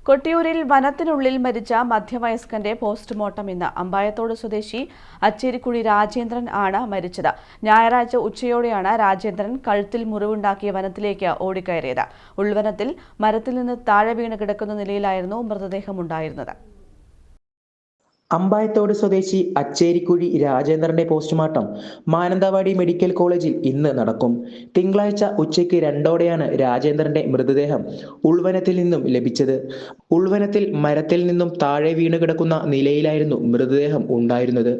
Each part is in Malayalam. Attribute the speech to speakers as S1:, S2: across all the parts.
S1: കൊട്ടിയൂരിൽ വനത്തിനുള്ളിൽ മരിച്ച മധ്യവയസ്കന്റെ പോസ്റ്റ്മോർട്ടം ഇന്ന്. അമ്പായത്തോട് സ്വദേശി അച്ചേരിക്കുഴി രാജേന്ദ്രൻ ആണ് മരിച്ചത്. ഞായറാഴ്ച ഉച്ചയോടെയാണ് രാജേന്ദ്രൻ കഴുത്തിൽ മുറിവുണ്ടാക്കിയ വനത്തിലേക്ക് ഓടിക്കയറിയത്. ഉൾവനത്തിൽ മരത്തിൽ നിന്ന് താഴെ വീണ് കിടക്കുന്ന നിലയിലായിരുന്നു മൃതദേഹമുണ്ടായിരുന്നത്.
S2: അമ്പായത്തോട് സ്വദേശി അച്ചേരിക്കുഴി രാജേന്ദ്രന്റെ പോസ്റ്റ്മോർട്ടം മാനന്തവാടി മെഡിക്കൽ കോളേജിൽ ഇന്ന് നടക്കും. തിങ്കളാഴ്ച ഉച്ചയ്ക്ക് 2:00-ഓടെയാണ് രാജേന്ദ്രന്റെ മൃതദേഹം ഉൾവനത്തിൽ നിന്നും ലഭിച്ചത്. ഉൾവനത്തിൽ മരത്തിൽ നിന്നും താഴെ വീണ് കിടക്കുന്ന നിലയിലായിരുന്നു മൃതദേഹം ഉണ്ടായിരുന്നത്.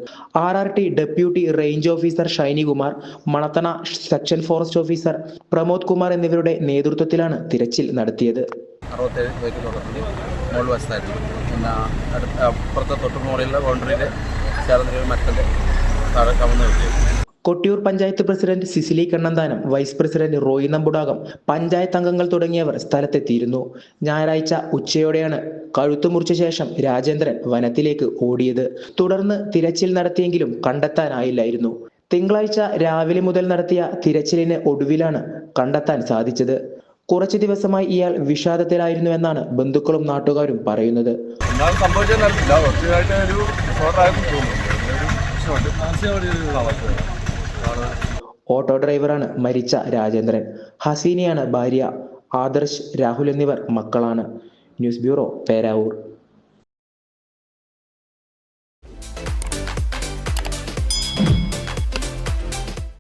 S2: RRT deputy range officer Shainikumar, Manathana section forest officer Pramod Kumar എന്നിവരുടെ നേതൃത്വത്തിലാണ് തിരച്ചിൽ നടത്തിയത്.
S3: പിന്നെ അപ്പുറത്തെ തൊട്ട് മുകളിലുള്ള ബൗണ്ടറിയിൽ ചേർന്ന മരത്തിൻ്റെ താഴെ കവന്ന് കിട്ടിയത്.
S2: Kottiyoor panchayat president Cicily Kannanthanam, vice president Roy Nambudakam, panchayat അംഗങ്ങൾ തുടങ്ങിയവർ സ്ഥലത്തെത്തിയിരുന്നു. ഞായറാഴ്ച ഉച്ചയോടെയാണ് കഴുത്തു മുറിച്ച ശേഷം രാജേന്ദ്രൻ വനത്തിലേക്ക് ഓടിയത്. തുടർന്ന് തിരച്ചിൽ നടത്തിയെങ്കിലും കണ്ടെത്താനായില്ലായിരുന്നു. തിങ്കളാഴ്ച രാവിലെ മുതൽ നടത്തിയ തിരച്ചിലിന് ഒടുവിലാണ് കണ്ടെത്താൻ സാധിച്ചത്. കുറച്ചു ദിവസമായി ഇയാൾ വിഷാദത്തിലായിരുന്നുവെന്നാണ് ബന്ധുക്കളും നാട്ടുകാരും പറയുന്നത്. ഓട്ടോ ഡ്രൈവറാണ് മരിച്ച രാജേന്ദ്രൻ. ഹസീനയാണ് ഭാര്യ. ആദർശ്, രാഹുൽ എന്നിവർ മക്കളാണ്. News bureau, Peravoor.